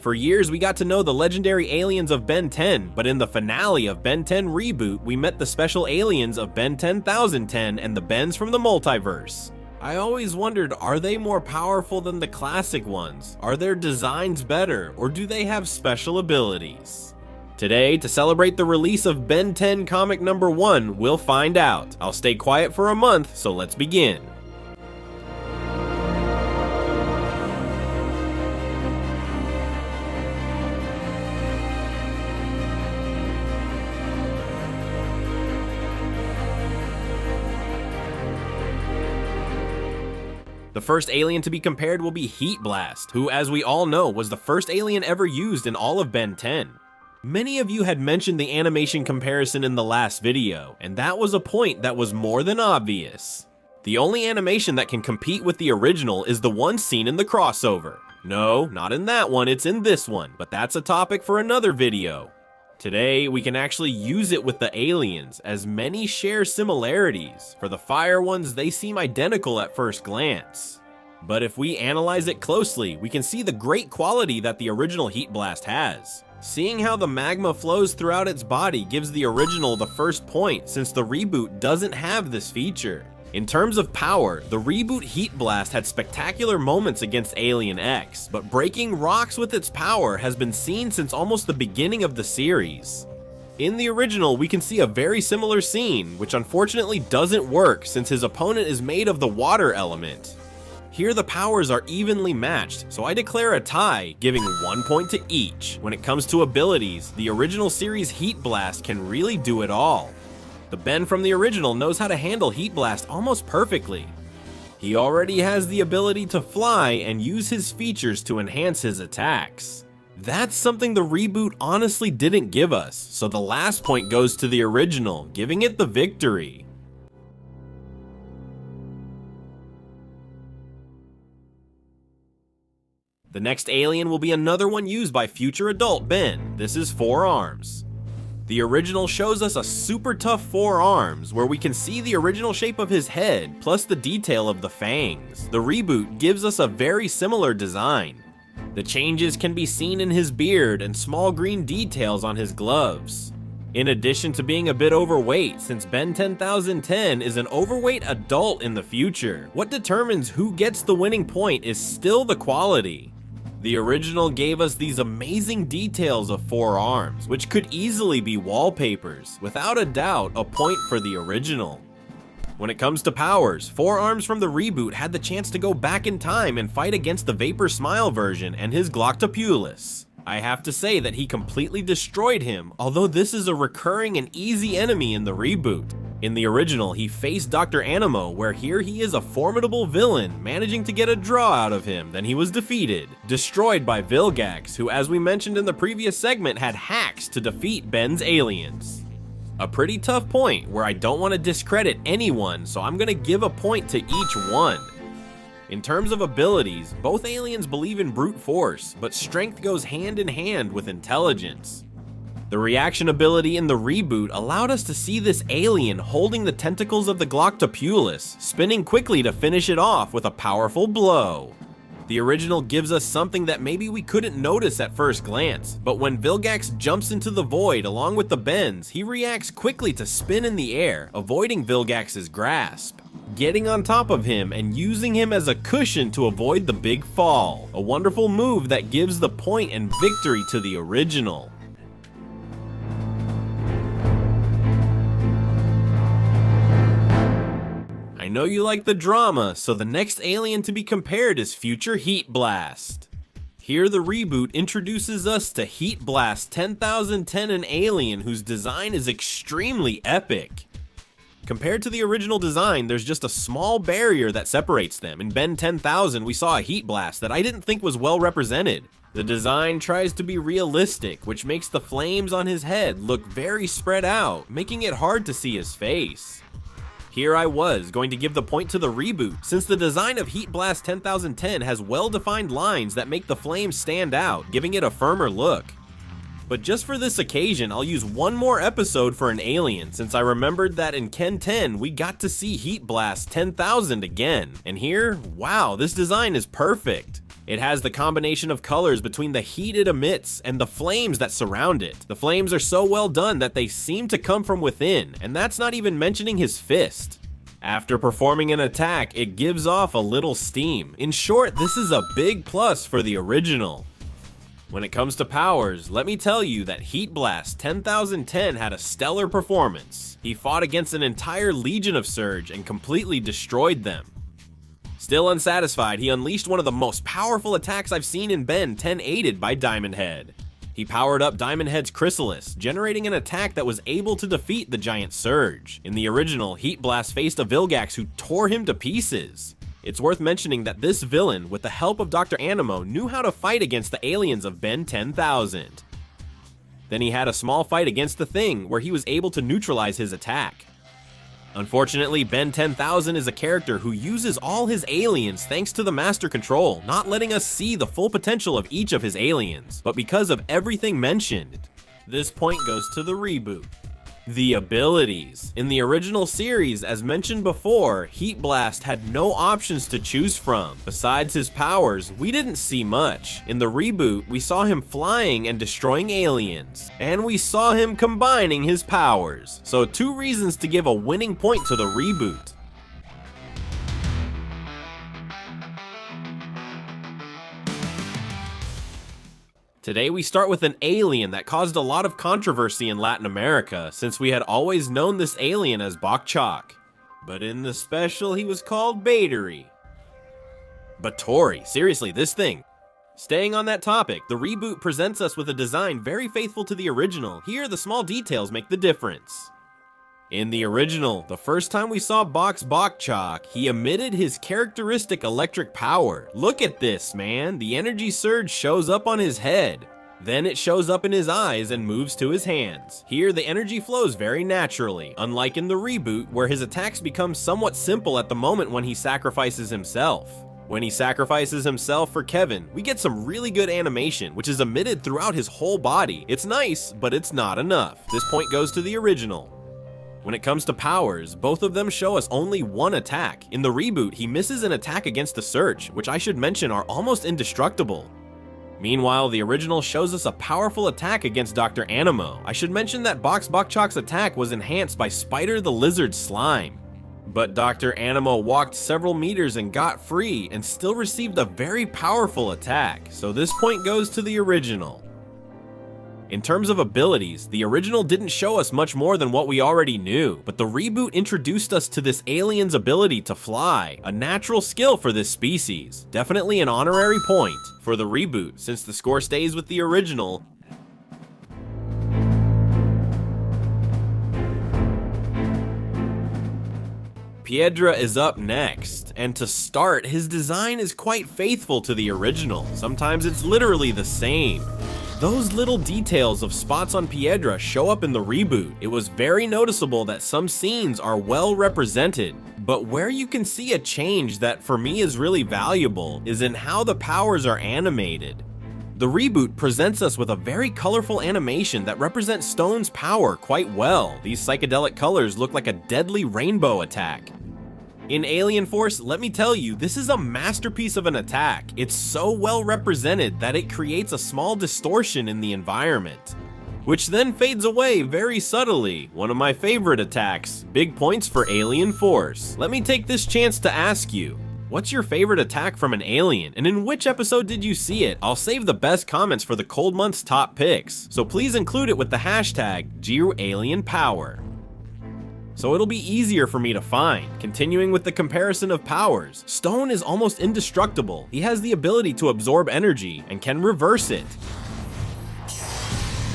For years, we got to know the legendary aliens of Ben 10, but in the finale of Ben 10 Reboot, we met the special aliens of Ben 10,010 and the Bens from the multiverse. I always wondered, are they more powerful than the classic ones? Are their designs better, or do they have special abilities? Today, to celebrate the release of Ben 10 comic number 1, we'll find out. I'll stay quiet for a month, so let's begin. The first alien to be compared will be Heatblast, who, as we all know, was the first alien ever used in all of Ben 10. Many of you had mentioned the animation comparison in the last video, and that was a point that was more than obvious. The only animation that can compete with the original is the one seen in the crossover. No, not in that one, it's in this one, but that's a topic for another video. Today, we can actually use it with the aliens, as many share similarities. For the fire ones, they seem identical at first glance. But if we analyze it closely, we can see the great quality that the original Heatblast has. Seeing how the magma flows throughout its body gives the original the first point, since the Reboot doesn't have this feature. In terms of power, the Reboot Heatblast had spectacular moments against Alien X, but breaking rocks with its power has been seen since almost the beginning of the series. In the original, we can see a very similar scene, which unfortunately doesn't work since his opponent is made of the water element. Here the powers are evenly matched, so I declare a tie, giving 1 point to each. When it comes to abilities, the original series Heatblast can really do it all. The Ben from the original knows how to handle Heatblast almost perfectly. He already has the ability to fly and use his features to enhance his attacks. That's something the Reboot honestly didn't give us, so the last point goes to the original, giving it the victory. The next alien will be another one used by future adult Ben. This is Four Arms. The original shows us a super tough 4 arms, where we can see the original shape of his head, plus the detail of the fangs. The Reboot gives us a very similar design. The changes can be seen in his beard and small green details on his gloves. In addition to being a bit overweight, since Ben 10,010 is an overweight adult in the future, what determines who gets the winning point is still the quality. The original gave us these amazing details of 4 arms, which could easily be wallpapers. Without a doubt, a point for the original. When it comes to powers, 4 Arms from the Reboot had the chance to go back in time and fight against the Vapor Smile version and his Gloctopulus. I have to say that he completely destroyed him, although this is a recurring and easy enemy in the Reboot. In the original, he faced Dr. Animo, where here he is a formidable villain, managing to get a draw out of him, then he was defeated. Destroyed by Vilgax, who, as we mentioned in the previous segment, had hacks to defeat Ben's aliens. A pretty tough point, where I don't want to discredit anyone, so I'm gonna give a point to each one. In terms of abilities, both aliens believe in brute force, but strength goes hand in hand with intelligence. The reaction ability in the Reboot allowed us to see this alien holding the tentacles of the Gloctopulus, spinning quickly to finish it off with a powerful blow. The original gives us something that maybe we couldn't notice at first glance, but when Vilgax jumps into the void along with the Bens, he reacts quickly to spin in the air, avoiding Vilgax's grasp, getting on top of him and using him as a cushion to avoid the big fall. A wonderful move that gives the point and victory to the original. I know you like the drama, so the next alien to be compared is future Heatblast. Here the Reboot introduces us to Heatblast 10,010, an alien whose design is extremely epic. Compared to the original design, there's just a small barrier that separates them. In Ben 10,000, we saw a Heatblast that I didn't think was well represented. The design tries to be realistic, which makes the flames on his head look very spread out, making it hard to see his face. Here I was, going to give the point to the Reboot, since the design of Heatblast 10,010 has well-defined lines that make the flames stand out, giving it a firmer look. But just for this occasion, I'll use one more episode for an alien, since I remembered that in Ken 10, we got to see Heatblast 10,000 again. And here, wow, this design is perfect. It has the combination of colors between the heat it emits and the flames that surround it. The flames are so well done that they seem to come from within, and that's not even mentioning his fist. After performing an attack, it gives off a little steam. In short, this is a big plus for the original. When it comes to powers, let me tell you that Heatblast 10,010 had a stellar performance. He fought against an entire legion of Surge and completely destroyed them. Still unsatisfied, he unleashed one of the most powerful attacks I've seen in Ben 10 aided by Diamond Head. He powered up Diamond Head's Chrysalis, generating an attack that was able to defeat the giant Surge. In the original, Heatblast faced a Vilgax who tore him to pieces. It's worth mentioning that this villain, with the help of Dr. Animo, knew how to fight against the aliens of Ben 10,000. Then he had a small fight against the Thing, where he was able to neutralize his attack. Unfortunately, Ben 10,000 is a character who uses all his aliens thanks to the Master Control, not letting us see the full potential of each of his aliens, but because of everything mentioned. This point goes to the reboot. The abilities. In the original series, as mentioned before, Heatblast had no options to choose from. Besides his powers, we didn't see much. In the reboot, we saw him flying and destroying aliens, and we saw him combining his powers. So 2 reasons to give a winning point to the reboot. Today we start with an alien that caused a lot of controversy in Latin America, since we had always known this alien as Bokchok. But in the special, he was called Batory. Batory, seriously, this thing. Staying on that topic, the reboot presents us with a design very faithful to the original. Here, the small details make the difference. In the original, the first time we saw Bokchok, he emitted his characteristic electric power. Look at this, man. The energy surge shows up on his head. Then it shows up in his eyes and moves to his hands. Here, the energy flows very naturally, unlike in the reboot, where his attacks become somewhat simple at the moment when he sacrifices himself. When he sacrifices himself for Kevin, we get some really good animation, which is emitted throughout his whole body. It's nice, but it's not enough. This point goes to the original. When it comes to powers, both of them show us only one attack. In the reboot, he misses an attack against the Surge, which I should mention are almost indestructible. Meanwhile, the original shows us a powerful attack against Dr. Animo. I should mention that Bokchok's attack was enhanced by Spider the Lizard Slime. But Dr. Animo walked several meters and got free, and still received a very powerful attack, so this point goes to the original. In terms of abilities, the original didn't show us much more than what we already knew, but the reboot introduced us to this alien's ability to fly, a natural skill for this species. Definitely an honorary point for the reboot, since the score stays with the original. Piedra is up next, and to start, his design is quite faithful to the original. Sometimes it's literally the same. Those little details of spots on Piedra show up in the reboot. It was very noticeable that some scenes are well represented, but where you can see a change that for me is really valuable is in how the powers are animated. The reboot presents us with a very colorful animation that represents Stone's power quite well. These psychedelic colors look like a deadly rainbow attack. In Alien Force, let me tell you, this is a masterpiece of an attack. It's so well represented that it creates a small distortion in the environment, which then fades away very subtly. One of my favorite attacks. Big points for Alien Force. Let me take this chance to ask you, what's your favorite attack from an alien, and in which episode did you see it? I'll save the best comments for the cold month's top picks, so please include it with the hashtag #GeoAlienPower. So it'll be easier for me to find. Continuing with the comparison of powers, Stone is almost indestructible. He has the ability to absorb energy and can reverse it.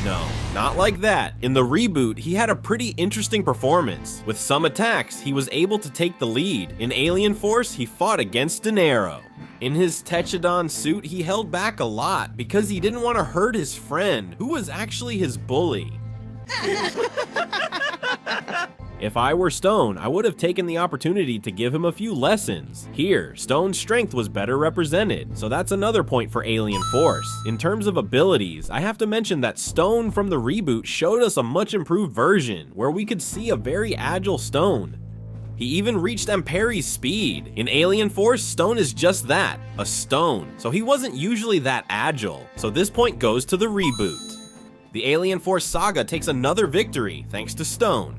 No, not like that. In the reboot, he had a pretty interesting performance. With some attacks, he was able to take the lead. In Alien Force, he fought against Dinero. In his Techodon suit, he held back a lot because he didn't want to hurt his friend, who was actually his bully. If I were Stone, I would have taken the opportunity to give him a few lessons. Here, Stone's strength was better represented, so that's another point for Alien Force. In terms of abilities, I have to mention that Stone from the reboot showed us a much improved version, where we could see a very agile Stone. He even reached Amperi's speed. In Alien Force, Stone is just that, a stone, so he wasn't usually that agile, so this point goes to the Reboot. The Alien Force saga takes another victory thanks to Stone.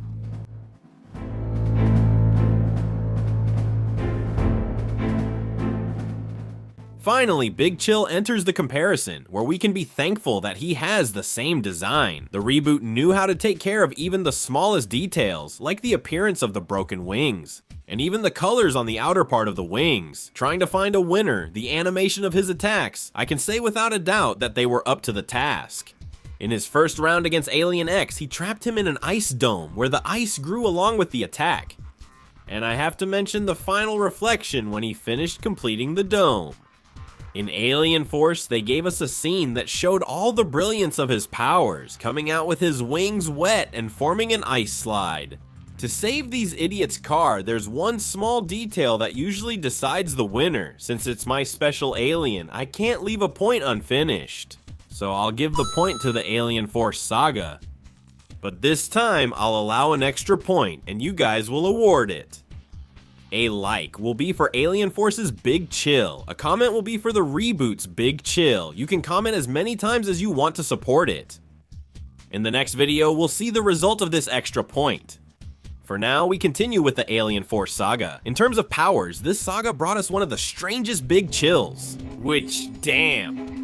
Finally, Big Chill enters the comparison, where we can be thankful that he has the same design. The Reboot knew how to take care of even the smallest details, like the appearance of the broken wings, and even the colors on the outer part of the wings. Trying to find a winner, the animation of his attacks, I can say without a doubt that they were up to the task. In his first round against Alien X, he trapped him in an ice dome, where the ice grew along with the attack. And I have to mention the final reflection when he finished completing the dome. In Alien Force, they gave us a scene that showed all the brilliance of his powers, coming out with his wings wet and forming an ice slide. To save these idiots' car, there's one small detail that usually decides the winner. Since it's my special alien, I can't leave a point unfinished. So I'll give the point to the Alien Force saga. But this time, I'll allow an extra point, and you guys will award it. A like will be for Alien Force's Big Chill. A comment will be for the Reboot's Big Chill. You can comment as many times as you want to support it. In the next video, we'll see the result of this extra point. For now, we continue with the Alien Force saga. In terms of powers, this saga brought us one of the strangest Big Chills. Which, damn.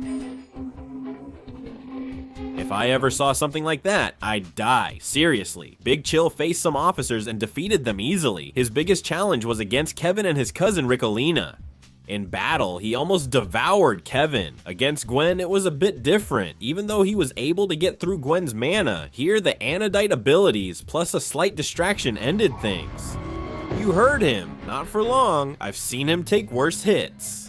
If I ever saw something like that, I'd die. Seriously. Big Chill faced some officers and defeated them easily. His biggest challenge was against Kevin and his cousin Ricolina. In battle, he almost devoured Kevin. Against Gwen, it was a bit different. Even though he was able to get through Gwen's mana, here the Anodite abilities plus a slight distraction ended things. You heard him. Not for long. I've seen him take worse hits.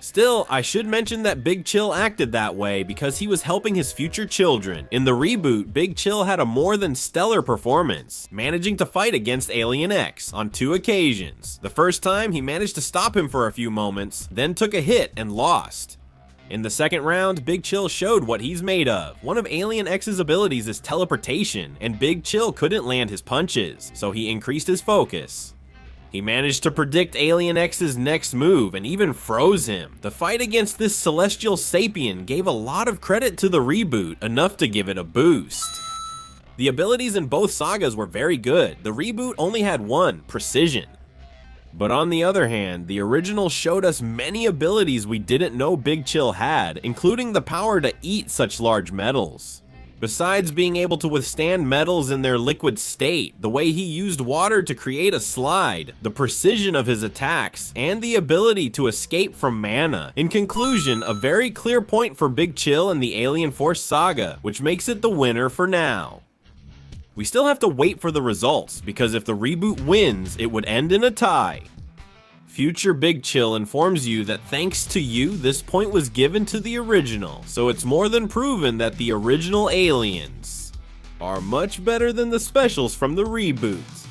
Still, I should mention that Big Chill acted that way because he was helping his future children. In the Reboot, Big Chill had a more than stellar performance, managing to fight against Alien X on 2 occasions. The first time, he managed to stop him for a few moments, then took a hit and lost. In the second round, Big Chill showed what he's made of. One of Alien X's abilities is teleportation, and Big Chill couldn't land his punches, so he increased his focus. He managed to predict Alien X's next move and even froze him. The fight against this celestial sapien gave a lot of credit to the Reboot, enough to give it a boost. The abilities in both sagas were very good. The Reboot only had one, precision. But on the other hand, the original showed us many abilities we didn't know Big Chill had, including the power to eat such large metals. Besides being able to withstand metals in their liquid state, the way he used water to create a slide, the precision of his attacks, and the ability to escape from mana. In conclusion, a very clear point for Big Chill and the Alien Force saga, which makes it the winner for now. We still have to wait for the results, because if the Reboot wins, it would end in a tie. Future Big Chill informs you that thanks to you, this point was given to the original, so it's more than proven that the original aliens are much better than the specials from the Reboot.